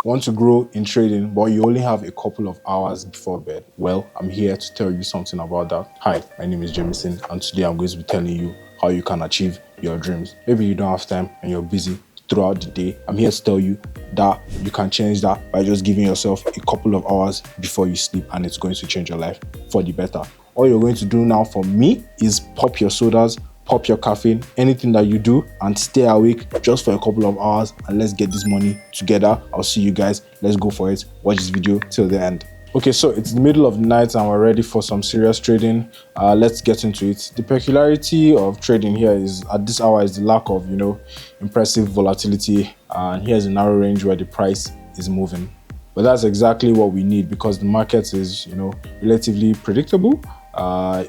Want to grow in trading, but you only have a couple of hours before bed? Well, I'm here to tell you something about that. Hi, my name is Jameson, and today I'm going to be telling you how you can achieve your dreams. Maybe you don't have time and you're busy throughout the day. I'm here to tell you that you can change that by just giving yourself a couple of hours before you sleep, and it's going to change your life for the better. All you're going to do now for me is pop your sodas, pop your caffeine, anything that you do, and stay awake just for a couple of hours, and let's get this money together. I'll see you guys. Let's go for it. Watch this video till the end. Okay, so it's the middle of the night and we're ready for some serious trading. Let's get into it. The peculiarity of trading here is at this hour is the lack of, impressive volatility. And here's a narrow range where the price is moving. But that's exactly what we need because the market is, relatively predictable.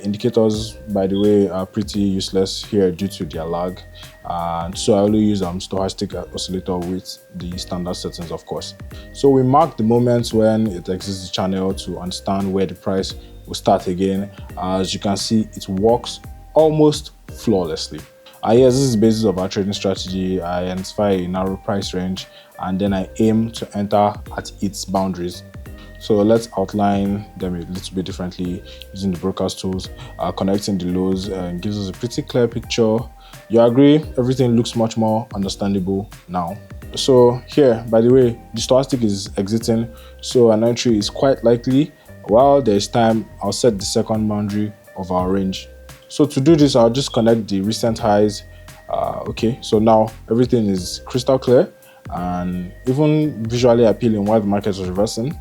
Indicators, by the way, are pretty useless here due to their lag, and so I only use Stochastic Oscillator with the standard settings, of course. So we mark the moments when it exits the channel to understand where the price will start again. As you can see, it works almost flawlessly. Yes, this is the basis of our trading strategy. I identify a narrow price range and then I aim to enter at its boundaries. So let's outline them a little bit differently using the broker's tools. Connecting the lows gives us a pretty clear picture. You agree? Everything looks much more understandable now. So here, by the way, the stochastic is exiting, so an entry is quite likely. While there's time, I'll set the second boundary of our range. So to do this, I'll just connect the recent highs. Okay, so now everything is crystal clear and even visually appealing while the market is reversing.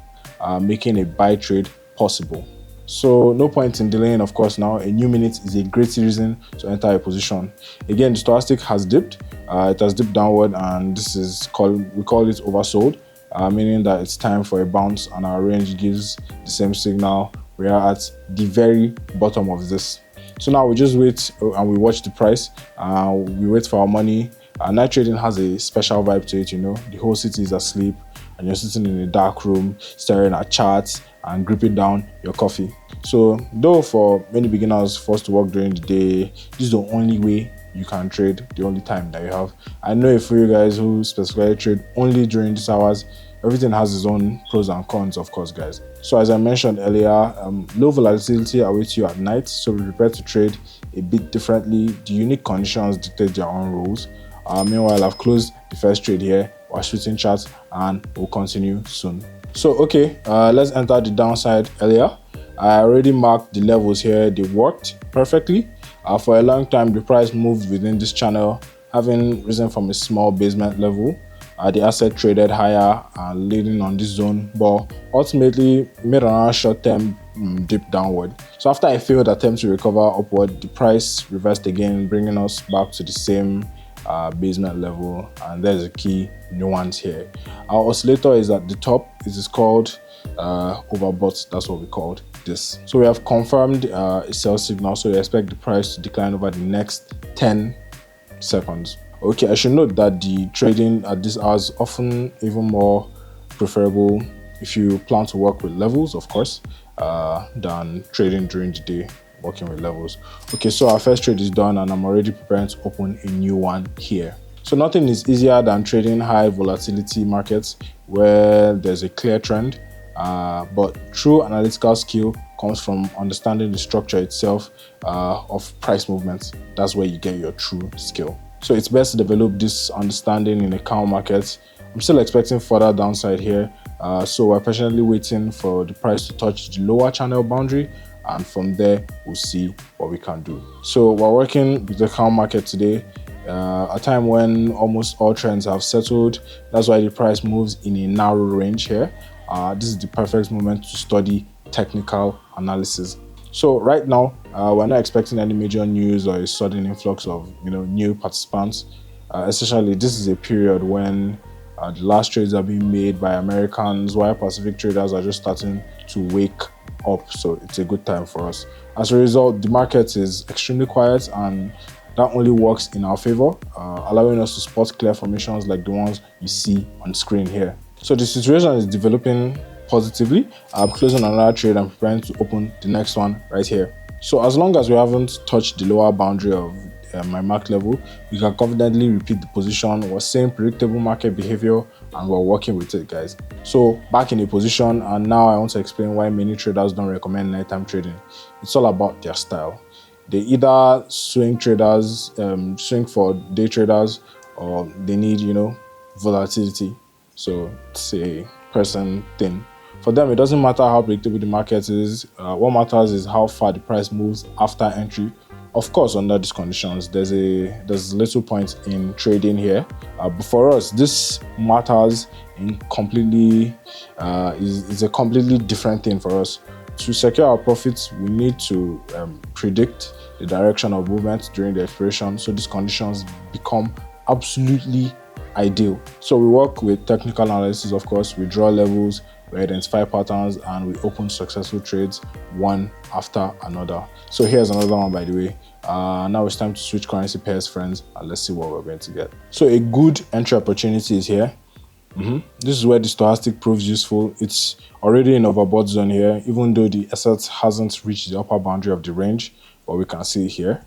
Making a buy trade possible. So no point in delaying, of course. Now a new minute is a great reason to enter a position. Again, the stochastic has dipped. It has dipped downward, and this is we call it oversold, meaning that it's time for a bounce, and our range gives the same signal. We are at the very bottom of this. So now we just wait and we watch the price. We wait for our money. Night trading has a special vibe to it. The whole city is asleep and you're sitting in a dark room staring at charts and gripping down your coffee. So though for many beginners forced to work during the day, this is the only way you can trade, the only time that you have. I know for you guys who specifically trade only during these hours, everything has its own pros and cons, of course, guys. So as I mentioned earlier, low volatility awaits you at night, so be prepared to trade a bit differently. The unique conditions dictate their own rules. Meanwhile, I've closed the first trade here. We're shooting charts and we'll continue soon. So okay, let's enter the downside earlier. I already marked the levels here. They worked perfectly. For a long time, the price moved within this channel, having risen from a small basement level. The asset traded higher and leading on this zone, but ultimately made another short-term dip downward. So after a failed attempt to recover upward, the price reversed again, bringing us back to the same basement level. And there's a key nuance here. Our oscillator is at the top. It is called overbought. That's what we called this. So we have confirmed a sell signal, so we expect the price to decline over the next 10 seconds. Okay, I should note that the trading at this hour is often even more preferable if you plan to work with levels, of course, than trading during the day, working with levels. Okay, so our first trade is done and I'm already preparing to open a new one here. So nothing is easier than trading high volatility markets where there's a clear trend, but true analytical skill comes from understanding the structure itself of price movements. That's where you get your true skill. So it's best to develop this understanding in a calm market. I'm still expecting further downside here, so we're patiently waiting for the price to touch the lower channel boundary, and from there we'll see what we can do. So we're working with the calm market today, a time when almost all trends have settled. That's why the price moves in a narrow range here. This is the perfect moment to study technical analysis. So right now, we're not expecting any major news or a sudden influx of new participants. Essentially, this is a period when the last trades are being made by Americans, while Pacific traders are just starting to wake up. So it's a good time for us. As a result, the market is extremely quiet, and that only works in our favor, allowing us to spot clear formations like the ones you see on screen here. So the situation is developing positively. I'm closing another trade and preparing to open the next one right here. So as long as we haven't touched the lower boundary of my mark level, we can confidently repeat the position. We're seeing predictable market behavior and we're working with it, guys. So back in a position, and now I want to explain why many traders don't recommend nighttime trading. It's all about their style. They either swing traders, swing for day traders, or they need, volatility. So it's a person thing. For them, it doesn't matter how predictable the market is. What matters is how far the price moves after entry. Of course, under these conditions, there's little point in trading here. But for us, this matters in completely is a completely different thing for us. To secure our profits, we need to predict the direction of movement during the expiration, so these conditions become absolutely ideal. So we work with technical analysis, of course. We draw levels, we identify patterns, and we open successful trades one after another. So here's another one, by the way. Now it's time to switch currency pairs, friends, and let's see what we're going to get. So a good entry opportunity is here. This is where the stochastic proves useful. It's already in overbought zone here, even though the asset hasn't reached the upper boundary of the range, but we can see it here.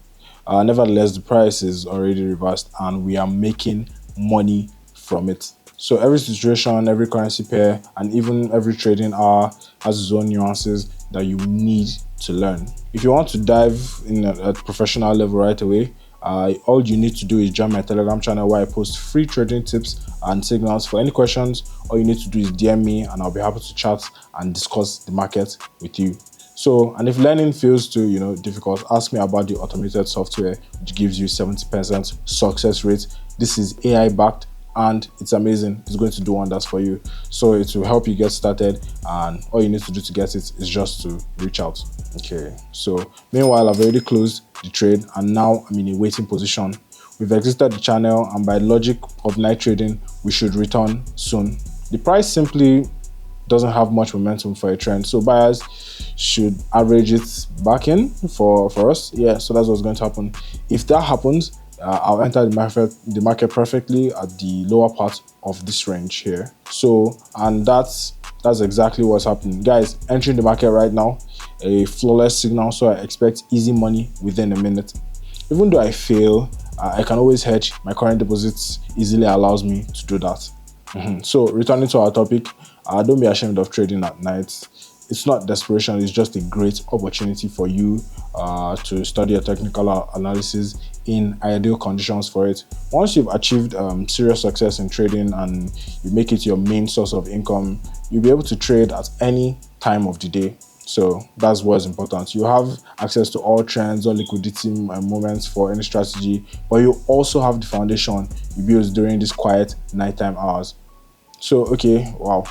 Nevertheless, the price is already reversed and we are making money from it. So every situation, every currency pair, and even every trading hour has its own nuances that you need to learn. If you want to dive in at professional level right away, all you need to do is join my Telegram channel where I post free trading tips and signals. For any questions, all you need to do is DM me and I'll be happy to chat and discuss the market with you. So, and if learning feels too, difficult, ask me about the automated software which gives you 70% success rate. This is AI backed and it's amazing. It's going to do wonders for you. So it will help you get started, and all you need to do to get it is just to reach out. Okay, so meanwhile, I've already closed the trade and now I'm in a waiting position. We've exited the channel, and by logic of night trading, we should return soon. The price simply doesn't have much momentum for a trend, so buyers should average it back in for us. Yeah, so that's what's going to happen. If that happens, I'll enter the market perfectly at the lower part of this range here. So, and that's exactly what's happening, guys. Entering the market right now, a flawless signal, so I expect easy money within a minute. Even though I fail, I can always hedge. My current deposits easily allows me to do that. So returning to our topic, don't be ashamed of trading at night. It's not desperation, it's just a great opportunity for you to study a technical analysis in ideal conditions for it. Once you've achieved serious success in trading and you make it your main source of income, you'll be able to trade at any time of the day. So that's what's important. You have access to all trends, all liquidity moments for any strategy, but you also have the foundation you build during these quiet nighttime hours. So, okay, wow.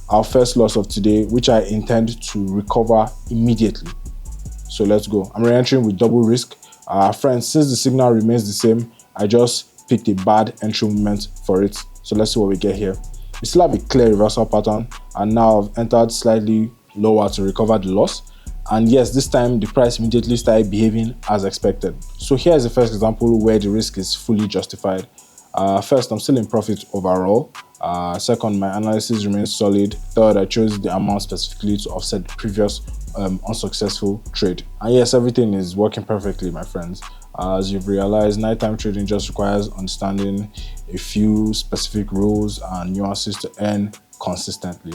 Our first loss of today, which I intend to recover immediately. So let's go. I'm re-entering with double risk. Friends, since the signal remains the same, I just picked a bad entry moment for it. So let's see what we get here. We still have a clear reversal pattern, and now I've entered slightly lower to recover the loss. And yes, this time the price immediately started behaving as expected. So here's the first example where the risk is fully justified. First, I'm still in profit overall. Second, my analysis remains solid. Third, I chose the amount specifically to offset the previous unsuccessful trade. And yes, everything is working perfectly, my friends. As you've realized, nighttime trading just requires understanding a few specific rules and nuances to earn consistently.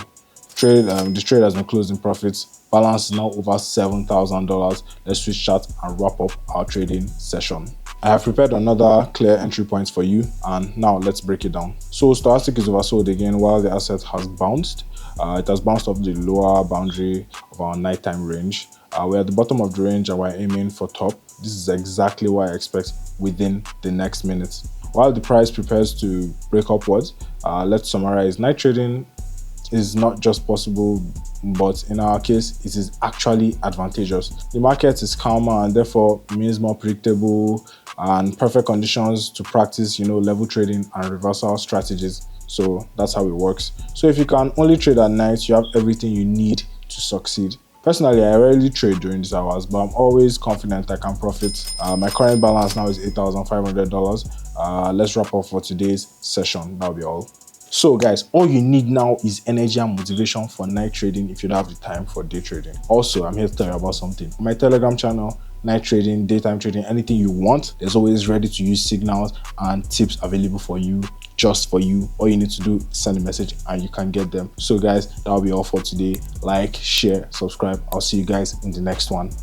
The trade has been closed in profits. Balance is now over $7,000. Let's switch chat and wrap up our trading session. I have prepared another clear entry point for you, and now let's break it down. So stochastic is oversold again while the asset has bounced. It has bounced up the lower boundary of our nighttime range. We're at the bottom of the range and we're aiming for top. This is exactly what I expect within the next minute. While the price prepares to break upwards, let's summarize. Night trading is not just possible, but in our case, it is actually advantageous. The market is calmer and therefore means more predictable and perfect conditions to practice, level trading and reversal strategies. So that's how it works. So if you can only trade at night, you have everything you need to succeed. Personally, I rarely trade during these hours, but I'm always confident I can profit. My current balance now is $8,500. Let's wrap up for today's session. That'll be all. So guys, all you need now is energy and motivation for night trading if you don't have the time for day trading. Also, I'm here to tell you about something. My Telegram channel, night trading, daytime trading, anything you want, there's always ready to use signals and tips available for you just for you. All you need to do is send a message and you can get them. So guys, that'll be all for today. Like, share, subscribe. I'll see you guys in the next one.